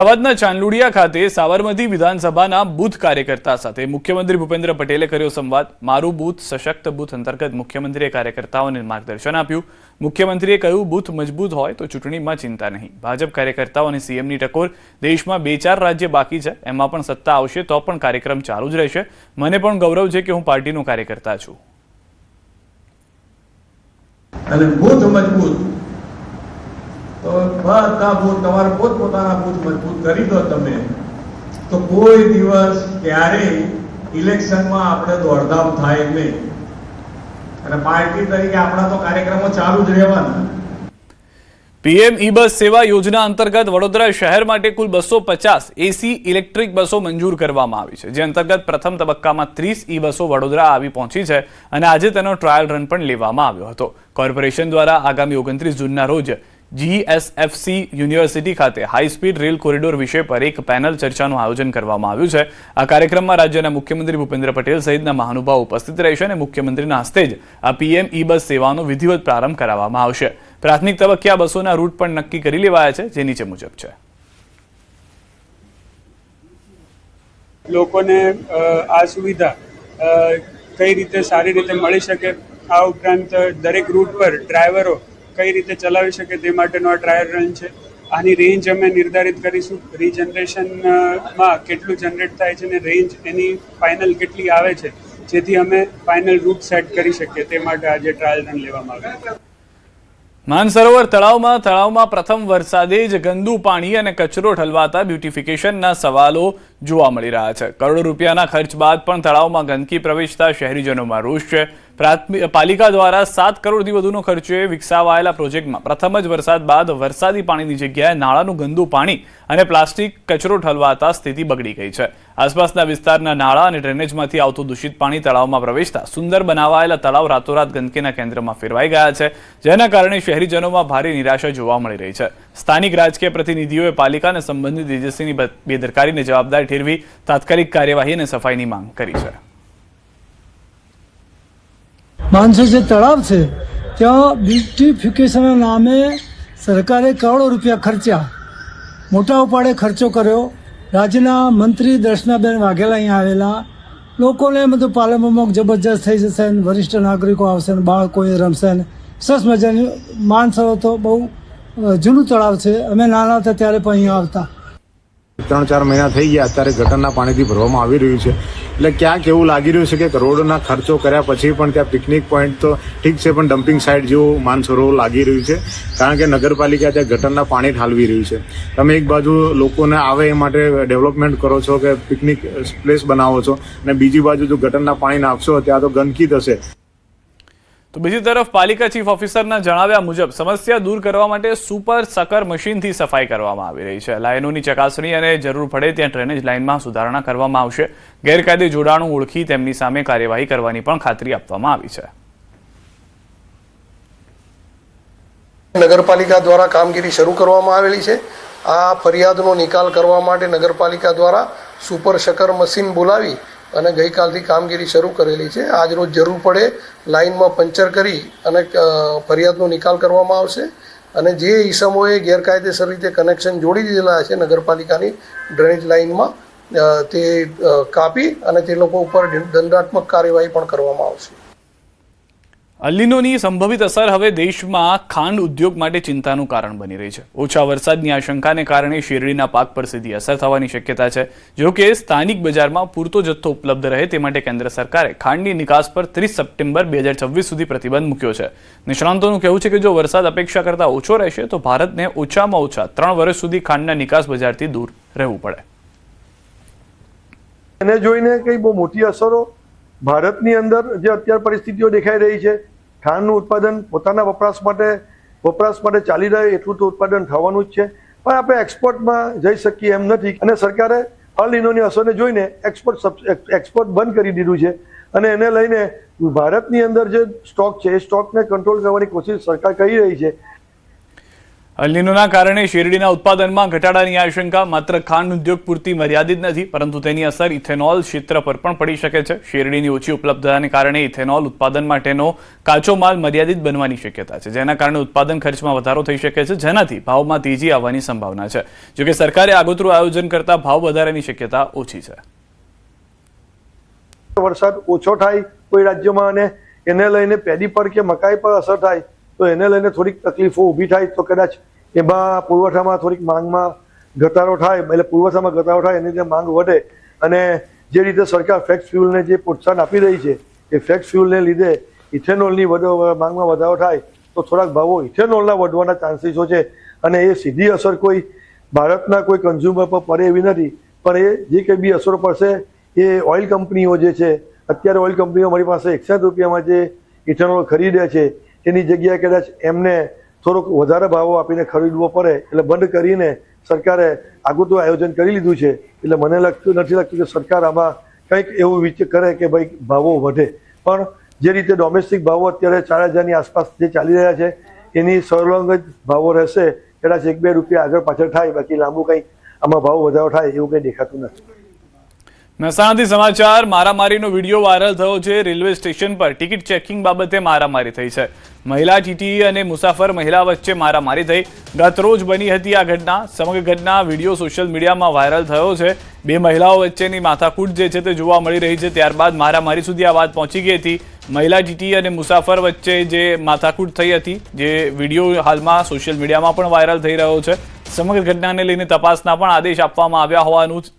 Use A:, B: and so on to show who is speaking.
A: અમદાવાદના ચાંદલોડિયા ખાતે સાબરમતી વિધાનસભાના બૂથ કાર્યકર્તા સાથે મુખ્યમંત્રી ભૂપેન્દ્ર પટેલે કર્યો સંવાદ। મારું બૂથ સશક્ત બૂથ અંતર્ગત મુખ્યમંત્રીએ કાર્યકર્તાઓને માર્ગદર્શન આપ્યું। મુખ્યમંત્રીએ કહ્યું, બૂથ મજબૂત હોય તો ચૂંટણીમાં ચિંતા નહીં। ભાજપ કાર્યકર્તાઓ અને સીએમની ટકોર। દેશમાં 2-4 રાજ્ય બાકી છે, એમાં પણ સત્તા આવશે તો પણ કાર્યક્રમ ચાલુ જ રહેશે। મને પણ ગૌરવ છે કે હું પાર્ટીનો કાર્યકર્તા છું।
B: અને બૂથ મજબૂત તો બધા બૂથ તમારા પોતપોતાના બૂથ મજબૂત કરી દો તમે, તો કોઈ દિવસ ક્યારેય ઇલેક્શનમાં આપણે દોડધામ થાય નહીં અને પાર્ટી તરીકે આપણા તો કાર્યક્રમો ચાલુ જ રહેવાના।
A: પીએમ ઈ બસ સેવા યોજના અંતર્ગત વડોદરા શહેર માટે કુલ 250 એસી ઇલેક્ટ્રિક બસો મંજૂર કરવામાં આવી છે, જે અંતર્ગત પ્રથમ તબક્કામાં 30 ઈ બસો વડોદરા આવી પહોંચી છે અને આજે તેનો ટ્રાયલ રન પણ લેવામાં આવ્યો હતો। કોર્પોરેશન દ્વારા આગામી 29 જૂનના રોજ જીએસએફસી યુનિવર્સિટી ખાતે હાઈ સ્પીડ રેલ કોરિડોર વિષય પર એક પેનલ ચર્ચાનું આયોજન કરવામાં આવ્યું છે। આ કાર્યક્રમમાં રાજ્યના મુખ્યમંત્રી ભૂપેન્દ્ર પટેલ સહિતના મહાનુભાવો ઉપસ્થિત રહેશે અને મુખ્યમંત્રીના હસ્તે જ આ પીએમ ઈ બસ સેવાનો વિધિવત પ્રારંભ કરાવવામાં આવશે। પ્રાથમિક તબક્કે આ બસોના રૂટ પણ નક્કી કરી લેવાયા છે, જે નીચે મુજબ છે।
C: લોકોને આ સુવિધા કઈ રીતે સારી રીતે મળી શકે, આ ઉપરાંત દરેક રૂટ પર ડ્રાઈવરો કઈ રીતે ચલાવી શકે તે માટેનો આ ટ્રાયલ રન છે। આની રેન્જ અમે નિર્ધારિત કરીશું, રીજનરેશનમાં કેટલું જનરેટ થાય છે અને રેન્જ એની ફાઇનલ કેટલી આવે છે, જેથી અમે ફાઇનલ રૂટ સેટ કરી શકીએ તે માટે આજે ટ્રાયલ રન લેવામાં આવ્યું।
A: માનસરોવર તળાવમાં પ્રથમ વરસાદે જ ગંદુ પાણી અને કચરો ઠલવાતા બ્યુટિફિકેશનના સવાલો જોવા મળી રહ્યા છે। કરોડો રૂપિયાના ખર્ચ બાદ પણ તળાવમાં ગંદકી પ્રવેશતા શહેરીજનોમાં રોષ છે। પાલિકા દ્વારા 7 કરોડથી વધુનો ખર્ચે વિકસાવાયેલા પ્રોજેક્ટમાં પ્રથમ જ વરસાદ બાદ વરસાદી પાણીની જગ્યાએ નાળાનું ગંદુ પાણી અને પ્લાસ્ટિક કચરો ઠલવાતા સ્થિતિ બગડી ગઈ છે। આસપાસના વિસ્તારના નાળા અને ડ્રેનેજમાંથી આવતું દૂષિત પાણી તળાવમાં પ્રવેશતા સુંદર બનાવાયેલા તળાવ રાતોરાત ગંદકીના કેન્દ્રમાં ફેરવાઈ ગયા છે, જેના કારણે શહેરીજનોમાં ભારે નિરાશા જોવા મળી રહી છે। સ્થાનિક રાજકીય પ્રતિનિધિઓએ પાલિકા અને સંબંધિત એજન્સીની બેદરકારીને જવાબદાર ઠેરવી તાત્કાલિક કાર્યવાહી અને સફાઈની માંગ કરી છે।
D: માનસરોવર જે તળાવ છે ત્યાં બ્યુટિફિકેશનના નામે સરકારે કરોડો રૂપિયા ખર્ચ્યા, મોટા ઉપાડે ખર્ચો કર્યો। રાજ્યના મંત્રી દર્શનાબેન વાઘેલા અહીંયા આવેલા, લોકોને બધું પાલનમાં જબરજસ્ત થઈ જશે, વરિષ્ઠ નાગરિકો આવશે ને બાળકો રમશે ને સરસ મજાની। માનસરોવર તો બહુ જૂનું તળાવ છે, અમે નાના હતા ત્યારે પણ અહીંયા આવતા।
E: 3-4 મહિના થઈ ગયા, અત્યારે ગટરના પાણીથી ભરવામાં આવી રહ્યું છે। એટલે ક્યાંક એવું લાગી રહ્યું છે કે કરોડોના ખર્ચો કર્યા પછી પણ ત્યાં પિકનિક પોઈન્ટ તો ઠીક છે, પણ ડમ્પિંગ સાઇટ જેવું માનસરોવર લાગી રહ્યું છે, કારણ કે નગરપાલિકા ત્યાં ગટરના પાણી ઠાલવી રહ્યું છે। તમે એક બાજુ લોકોને આવે એ માટે ડેવલપમેન્ટ કરો છો કે પિકનિક પ્લેસ બનાવો છો, અને બીજી બાજુ જો ગટરના પાણી નાખશો ત્યાં તો ગંદકી થશે।
A: તો બીજી તરફ પાલિકા ચીફ ઓફિસરના જણાવ્યા મુજબ સમસ્યા દૂર કરવા માટે સુપર સકર મશીનથી સફાઈ કરવામાં આવી રહી છે। લાઇનોની ચકાસણી અને જરૂર પડે ત્યાં ડ્રેનેજ લાઇનમાં સુધારણા કરવામાં આવશે। ગેરકાયદે જોડાણો ઓળખી તેમની સામે કાર્યવાહી કરવાની પણ ખાતરી આપવામાં આવી છે।
F: નગરપાલિકા દ્વારા કામગીરી શરૂ કરવામાં આવેલી છે। આ ફરિયાદનો નિકાલ કરવા માટે નગરપાલિકા દ્વારા સુપર શકર મશીન બોલાવી અને ગઈકાલથી કામગીરી શરૂ કરેલી છે। આજ રોજ જરૂર પડે લાઇનમાં પંચર કરી અને ફરિયાદનો નિકાલ કરવામાં આવશે અને જે ઈસમોએ ગેરકાયદેસર રીતે કનેક્શન જોડી દીધેલા છે નગરપાલિકાની ડ્રેનેજ લાઇનમાં તે કાપી અને તે લોકો ઉપર દંડાત્મક કાર્યવાહી પણ કરવામાં આવશે।
A: અલ્નીનોની સંભવિત અસર હવે દેશમાં ખાંડ ઉદ્યોગ માટે ચિંતાનું કારણ બની રહી છે। ઓછા વરસાદની આશંકાને કારણે શેરડીના પાક પર સીધી અસર થવાની શક્યતા છે। જો કે સ્થાનિક બજારમાં પૂરતો જથ્થો ઉપલબ્ધ રહે તે માટે કેન્દ્ર સરકારે ખાંડની નિકાસ પર 30 સપ્ટેમ્બર 2026 સુધી પ્રતિબંધ મૂક્યો છે। નિષ્ણાંતોનું કહેવું છે કે જો વરસાદ અપેક્ષા કરતાં ઓછો રહેશે તો ભારતને ઓછામાં ઓછા 3 વર્ષ સુધી ખાંડના નિકાસ બજારથી દૂર રહેવું પડે।
G: એને જોઈને કઈ બહુ મોટી અસરો ભારતની અંદર જે અત્યારે પરિસ્થિતિઓ દેખાઈ રહી છે, ખાંડનું ઉત્પાદન પોતાના વપરાશ માટે ચાલી રહે એટલું તો ઉત્પાદન થવાનું જ છે, પણ આપણે એક્સપોર્ટમાં જઈ શકીએ એમ નથી અને સરકારે અલ નીનોની અસરને જોઈને એક્સપોર્ટ બંધ કરી દીધું છે અને એને લઈને ભારતની અંદર જે સ્ટોક છે એ સ્ટોકને કંટ્રોલ કરવાની કોશિશ સરકાર કરી રહી છે।
A: અલ નીનોના કારણે શેરડીના ઉત્પાદનમાં ઘટાડાની આશંકા માત્ર ખાંડ ઉદ્યોગ પૂરતી મર્યાદિત નથી, પરંતુ તેની અસર ઇથેનોલ ક્ષેત્ર પર પણ પડી શકે છે. શેરડીની ઓછી ઉપલબ્ધતાને કારણે ઇથેનોલ ઉત્પાદન માટેનો કાચો માલ મર્યાદિત બનવાની શક્યતા છે, જેના કારણે ઉત્પાદન ખર્ચમાં વધારો થઈ શકે છે, જેનાથી ભાવમાં તેજી આવવાની સંભાવના છે. જોકે સરકારે આગોતરું આયોજન કરતા ભાવ વધારાની શક્યતા ઓછી છે.
G: વરસાદ ઓછો થાય કોઈ રાજ્યમાં અને એને લઈને પેડી પર કે મકાઈ પર અસર થાય તો એને લઈને થોડીક તકલીફો ઊભી થાય તો કદાચ એમાં પુરવઠામાં થોડીક માંગમાં ઘટાડો થાય, એટલે પુરવઠામાં ઘટાડો થાય એની જે માંગ વધે. અને જે રીતે સરકાર ફ્લેક્સ ફ્યુલને જે પ્રોત્સાહન આપી રહી છે એ ફ્લેક્સ ફ્યુલને લીધે ઇથેનોલની માંગમાં વધારો થાય તો થોડાક ભાવો ઇથેનોલના વધવાના ચાન્સીસો છે. અને એ સીધી અસર કોઈ ભારતના કોઈ કન્ઝ્યુમર પર પડે એવી નથી, પણ એ જે કંઈ બી અસરો પડશે એ ઓઇલ કંપનીઓ જે છે, અત્યારે ઓઇલ કંપનીઓ અમારી પાસે 61 રૂપિયામાં જે ઇથેનોલ ખરીદે છે એની જગ્યાએ કદાચ એમને થોડોક વધારે ભાવો આપીને ખરીદવો પડે, એટલે બંધ કરીને સરકારે આગોતરું આયોજન કરી લીધું છે. એટલે મને નથી લાગતું કે સરકાર આમાં કંઈક એવું વિચાર કરે કે ભાઈ ભાવો વધે. પણ જે રીતે ડોમેસ્ટિક ભાવો અત્યારે 4000ની આસપાસ જે ચાલી રહ્યા છે એની સળંગ જ ભાવો રહેશે. કદાચ 1-2 રૂપિયા આગળ પાછળ થાય, બાકી લાંબુ કંઈ આમાં ભાવ વધારો થાય એવું કંઈ દેખાતું નથી.
A: મહેસાણાથી સમાચાર. મારામારીનો વિડીયો વાયરલ થયો છે. રેલવે સ્ટેશન પર ટિકિટ ચેકિંગ બાબતે મારામારી થઈ છે. મહિલા ટીટી અને મુસાફર મહિલા વચ્ચે મારામારી થઈ. ગત રોજ બની હતી આ ઘટના. સમગ્ર ઘટના વિડીયો સોશિયલ મીડિયામાં વાયરલ થયો છે. બે મહિલાઓ વચ્ચેની માથાકૂટ જે છે તે જોવા મળી રહી છે. ત્યારબાદ મારામારી સુધી આ વાત પહોંચી ગઈ હતી. મહિલા ટીટી અને મુસાફર વચ્ચે જે માથાકૂટ થઈ હતી, જે વિડીયો હાલમાં સોશિયલ મીડિયામાં પણ વાયરલ થઈ રહ્યો છે. સમગ્ર ઘટનાને લઈને તપાસના પણ આદેશ આપવામાં આવ્યા હોવાનું